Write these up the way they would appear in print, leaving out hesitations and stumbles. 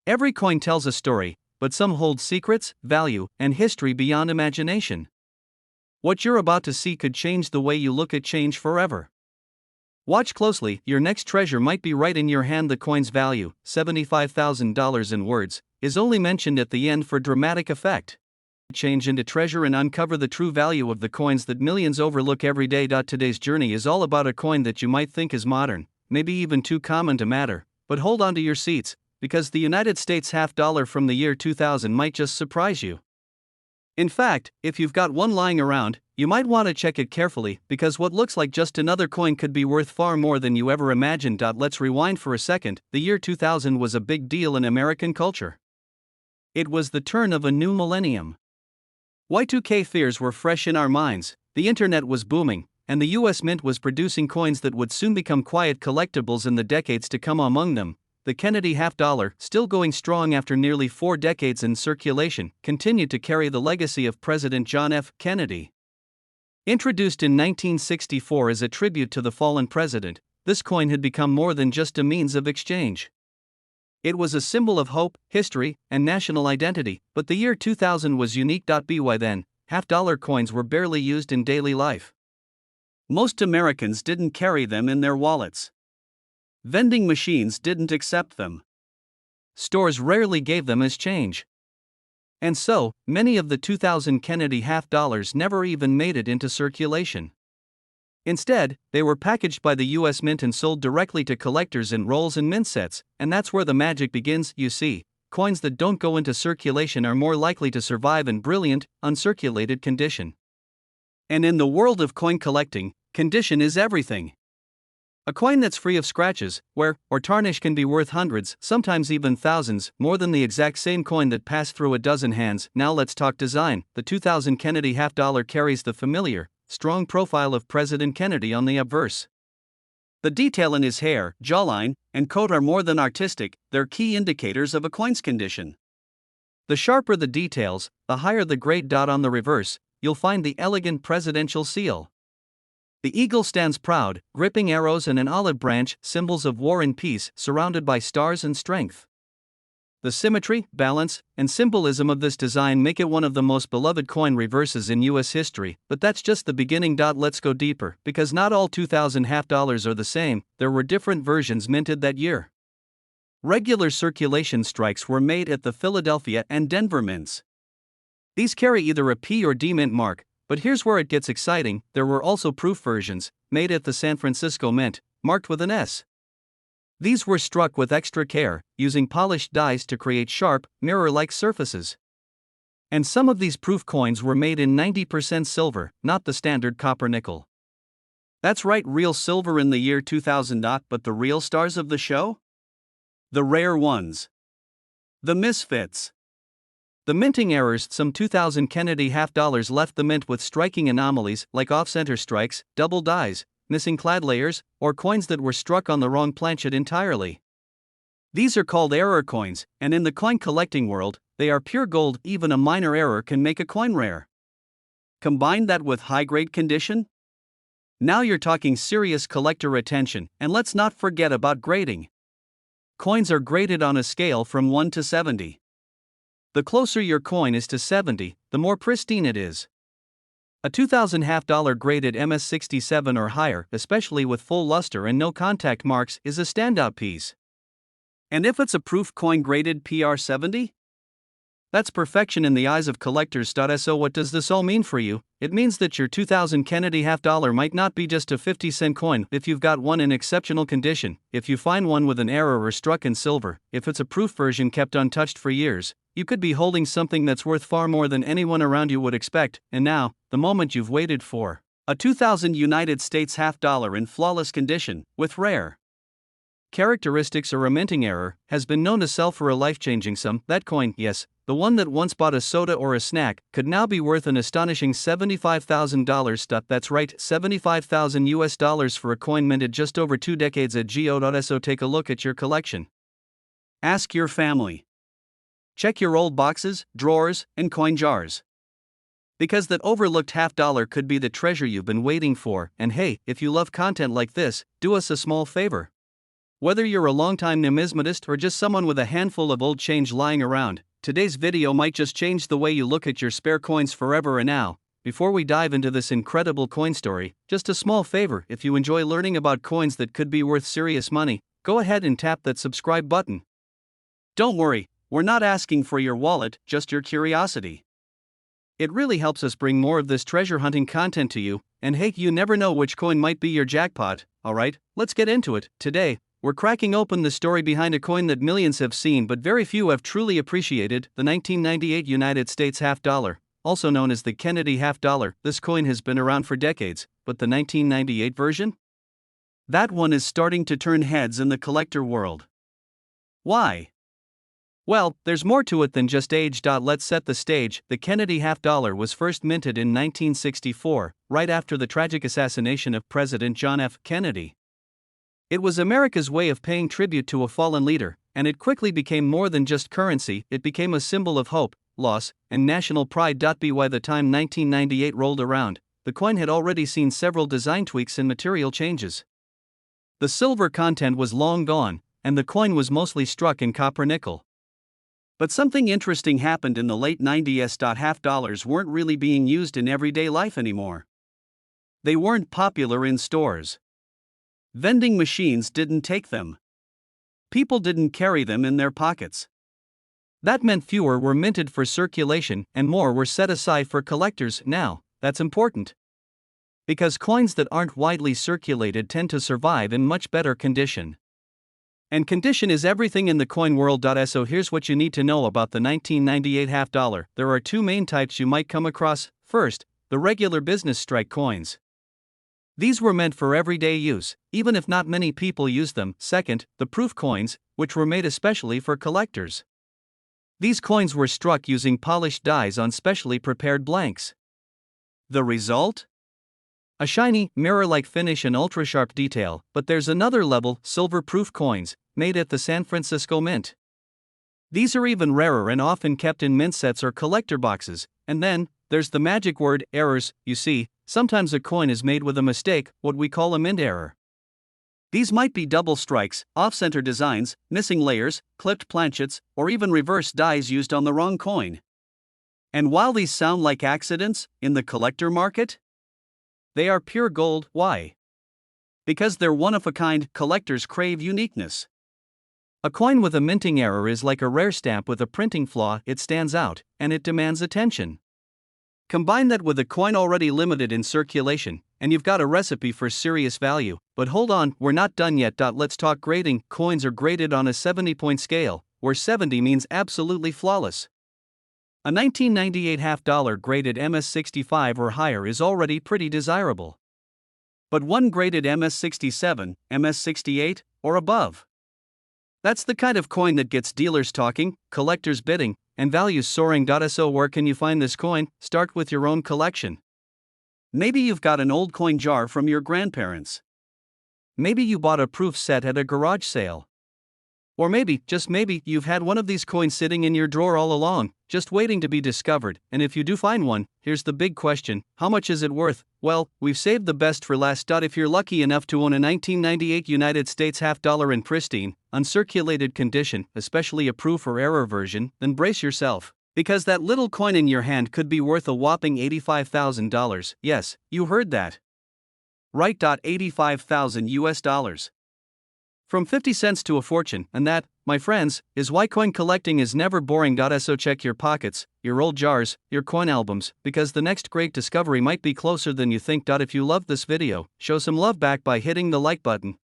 Every coin tells a story, but some hold secrets, value, and history beyond imagination. What you're about to see could change the way you look at change forever. Watch closely, your next treasure might be right in your hand. The coin's value, $75,000 in words, is only mentioned at the end for dramatic effect. Change into treasure and uncover the true value of the coins that millions overlook every day. Today's journey is all about a coin that you might think is modern, maybe even too common to matter, but hold on to your seats, because the United States half dollar from the year 2000 might just surprise you. In fact, if you've got one lying around, you might want to check it carefully, because what looks like just another coin could be worth far more than you ever imagined. Let's rewind for a second. The year 2000 was a big deal in American culture. It was the turn of a new millennium. Y2K fears were fresh in our minds, the internet was booming, and the US Mint was producing coins that would soon become quiet collectibles in the decades to come. Among them, the Kennedy half dollar, still going strong after nearly 4 decades in circulation, continued to carry the legacy of President John F. Kennedy. Introduced in 1964 as a tribute to the fallen president, this coin had become more than just a means of exchange. It was a symbol of hope, history, and national identity, but the year 2000 was unique. By then, half-dollar coins were barely used in daily life. Most Americans didn't carry them in their wallets. Vending machines didn't accept them. Stores rarely gave them as change. And so, many of the 2000 Kennedy half dollars never even made it into circulation. Instead, they were packaged by the US Mint and sold directly to collectors in rolls and mint sets, and that's where the magic begins. You see, coins that don't go into circulation are more likely to survive in brilliant, uncirculated condition. And in the world of coin collecting, condition is everything. A coin that's free of scratches, wear, or tarnish can be worth hundreds, sometimes even thousands, more than the exact same coin that passed through a dozen hands. Now let's talk design. The 2000 Kennedy half dollar carries the familiar, strong profile of President Kennedy on the obverse. The detail in his hair, jawline, and coat are more than artistic, they're key indicators of a coin's condition. The sharper the details, the higher the grade. On the reverse, you'll find the elegant presidential seal. The eagle stands proud, gripping arrows and an olive branch, symbols of war and peace, surrounded by stars and strength. The symmetry, balance, and symbolism of this design make it one of the most beloved coin reverses in US history, but that's just the beginning. Let's go deeper, because not all 2000 half dollars are the same. There were different versions minted that year. Regular circulation strikes were made at the Philadelphia and Denver mints. These carry either a P or D mint mark, but here's where it gets exciting. There were also proof versions, made at the San Francisco Mint, marked with an S. These were struck with extra care, using polished dies to create sharp, mirror-like surfaces. And some of these proof coins were made in 90% silver, not the standard copper nickel. That's right, real silver in the year 2000. But the real stars of the show? The rare ones. The misfits. The minting errors. Some 2000 Kennedy half dollars left the mint with striking anomalies, like off-center strikes, double dies, missing clad layers, or coins that were struck on the wrong planchet entirely. These are called error coins, and in the coin collecting world, they are pure gold. Even a minor error can make a coin rare. Combine that with high-grade condition? Now you're talking serious collector attention, and let's not forget about grading. Coins are graded on a scale from 1 to 70. The closer your coin is to 70, the more pristine it is. A 2000 half dollar graded MS67 or higher, especially with full luster and no contact marks, is a standout piece. And if it's a proof coin graded PR70? That's perfection in the eyes of collectors. So what does this all mean for you? It means that your 2000 Kennedy half dollar might not be just a 50-cent coin if you've got one in exceptional condition, if you find one with an error or struck in silver, if it's a proof version kept untouched for years. You could be holding something that's worth far more than anyone around you would expect. And now, the moment you've waited for. A 2000 United States half dollar in flawless condition, with rare characteristics or a minting error, has been known to sell for a life-changing sum. That coin, yes, the one that once bought a soda or a snack, could now be worth an astonishing $75,000. That's right, $75,000 US for a coin minted just over 2 decades at go.so. Take a look at your collection. Ask your family. Check your old boxes, drawers, and coin jars. Because that overlooked half dollar could be the treasure you've been waiting for. And hey, if you love content like this, do us a small favor. Whether you're a longtime numismatist or just someone with a handful of old change lying around, today's video might just change the way you look at your spare coins forever. And now, before we dive into this incredible coin story, just a small favor: if you enjoy learning about coins that could be worth serious money, go ahead and tap that subscribe button. Don't worry, we're not asking for your wallet, just your curiosity. It really helps us bring more of this treasure hunting content to you, and hey, you never know which coin might be your jackpot. Alright, let's get into it. Today, we're cracking open the story behind a coin that millions have seen but very few have truly appreciated: the 1998 United States half dollar, also known as the Kennedy half dollar. This coin has been around for decades, but the 1998 version? That one is starting to turn heads in the collector world. Why? Well, there's more to it than just age. Let's set the stage. The Kennedy half dollar was first minted in 1964, right after the tragic assassination of President John F. Kennedy. It was America's way of paying tribute to a fallen leader, and it quickly became more than just currency. It became a symbol of hope, loss, and national pride. By the time 1998 rolled around, the coin had already seen several design tweaks and material changes. The silver content was long gone, and the coin was mostly struck in copper nickel. But something interesting happened in the late 90s. Half dollars weren't really being used in everyday life anymore. They weren't popular in stores. Vending machines didn't take them. People didn't carry them in their pockets. That meant fewer were minted for circulation and more were set aside for collectors. Now, that's important, because coins that aren't widely circulated tend to survive in much better condition. And condition is everything in the coin world. So here's what you need to know about the 1998 half dollar. There are two main types you might come across. First, the regular business strike coins. These were meant for everyday use, even if not many people use them. Second, the proof coins, which were made especially for collectors. These coins were struck using polished dies on specially prepared blanks. The result? A shiny, mirror-like finish and ultra-sharp detail. But there's another level: silver proof coins, made at the San Francisco Mint. These are even rarer and often kept in mint sets or collector boxes. And then, there's the magic word: errors. You see, sometimes a coin is made with a mistake, what we call a mint error. These might be double strikes, off-center designs, missing layers, clipped planchets, or even reverse dies used on the wrong coin. And while these sound like accidents, in the collector market, they are pure gold. Why? Because they're one-of-a-kind. Collectors crave uniqueness. A coin with a minting error is like a rare stamp with a printing flaw. It stands out, and it demands attention. Combine that with a coin already limited in circulation, and you've got a recipe for serious value. But hold on, we're not done yet. Let's talk grading. Coins are graded on a 70-point scale, where 70 means absolutely flawless. A 1998 half dollar graded MS65 or higher is already pretty desirable. But one graded MS67, MS68, or above? That's the kind of coin that gets dealers talking, collectors bidding, and values soaring. So where can you find this coin? Start with your own collection. Maybe you've got an old coin jar from your grandparents. Maybe you bought a proof set at a garage sale. Or maybe, just maybe, you've had one of these coins sitting in your drawer all along, just waiting to be discovered. And if you do find one, here's the big question: how much is it worth? Well, we've saved the best for last. If you're lucky enough to own a 1998 United States half dollar in pristine, uncirculated condition, especially a proof or error version, then brace yourself, because that little coin in your hand could be worth a whopping $85,000. Yes, you heard that right. 85,000 US dollars. From 50 cents to a fortune. And that, my friends, is why coin collecting is never boring. So check your pockets, your old jars, your coin albums, because the next great discovery might be closer than you think. If you loved this video, show some love back by hitting the like button.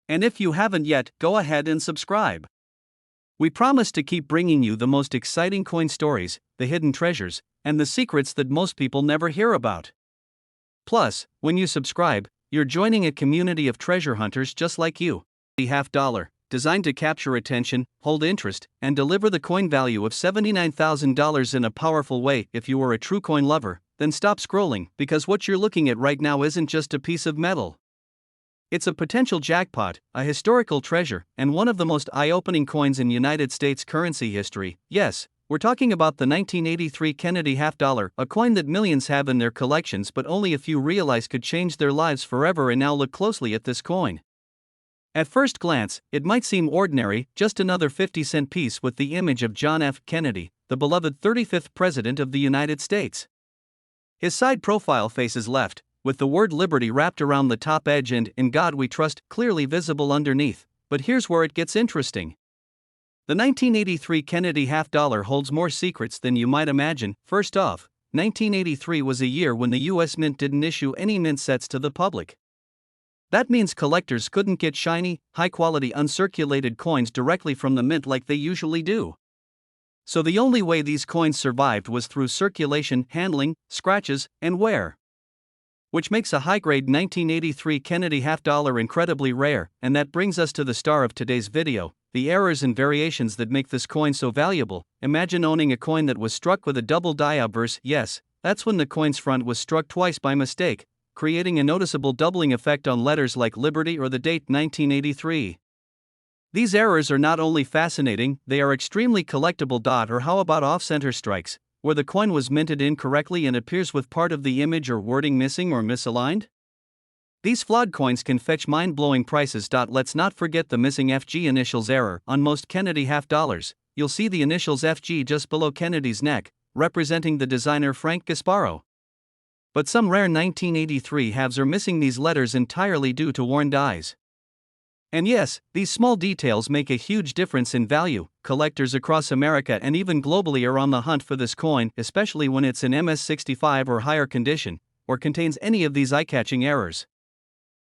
And if you haven't yet, go ahead and subscribe. We promise to keep bringing you the most exciting coin stories, the hidden treasures, and the secrets that most people never hear about. Plus, when you subscribe, you're joining a community of treasure hunters just like you. The half dollar, designed to capture attention, hold interest, and deliver the coin value of $79,000 in a powerful way. If you are a true coin lover, then stop scrolling, because what you're looking at right now isn't just a piece of metal. It's a potential jackpot, a historical treasure, and one of the most eye-opening coins in United States currency history. Yes, we're talking about the 1983 Kennedy half dollar, a coin that millions have in their collections but only a few realize could change their lives forever. And now look closely at this coin. At first glance, it might seem ordinary, just another 50-cent piece with the image of John F. Kennedy, the beloved 35th President of the United States. His side profile faces left, with the word liberty wrapped around the top edge and "In God We Trust" clearly visible underneath. But here's where it gets interesting. The 1983 Kennedy half-dollar holds more secrets than you might imagine. First off, 1983 was a year when the US Mint didn't issue any mint sets to the public. That means collectors couldn't get shiny, high-quality uncirculated coins directly from the mint like they usually do. So the only way these coins survived was through circulation, handling, scratches, and wear. Which makes a high-grade 1983 Kennedy half-dollar incredibly rare, and that brings us to the star of today's video, the errors and variations that make this coin so valuable. Imagine owning a coin that was struck with a double die obverse. Yes, that's when the coin's front was struck twice by mistake, creating a noticeable doubling effect on letters like Liberty or the date 1983. These errors are not only fascinating, they are extremely collectible. Or how about off-center strikes, where the coin was minted incorrectly and appears with part of the image or wording missing or misaligned? These flawed coins can fetch mind-blowing prices. Let's not forget the missing FG initials error. On most Kennedy half-dollars, you'll see the initials FG just below Kennedy's neck, representing the designer Frank Gasparo. But some rare 1983 halves are missing these letters entirely due to worn dies. And yes, these small details make a huge difference in value. Collectors across America and even globally are on the hunt for this coin, especially when it's in MS65 or higher condition, or contains any of these eye-catching errors.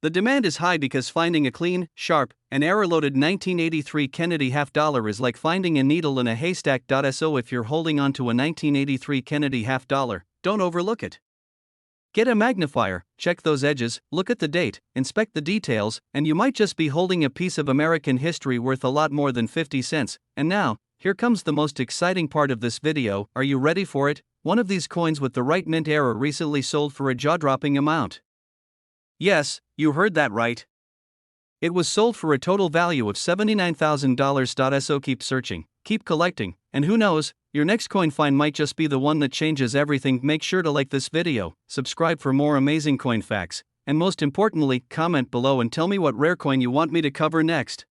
The demand is high because finding a clean, sharp, and error-loaded 1983 Kennedy half-dollar is like finding a needle in a haystack. So if you're holding onto a 1983 Kennedy half-dollar, don't overlook it. Get a magnifier, check those edges, look at the date, inspect the details, and you might just be holding a piece of American history worth a lot more than 50 cents. And now, here comes the most exciting part of this video. Are you ready for it? One of these coins with the right mint error recently sold for a jaw-dropping amount. Yes, you heard that right. It was sold for a total value of $79,000. So keep searching, keep collecting, and who knows, your next coin find might just be the one that changes everything. Make sure to like this video, subscribe for more amazing coin facts, and most importantly, comment below and tell me what rare coin you want me to cover next.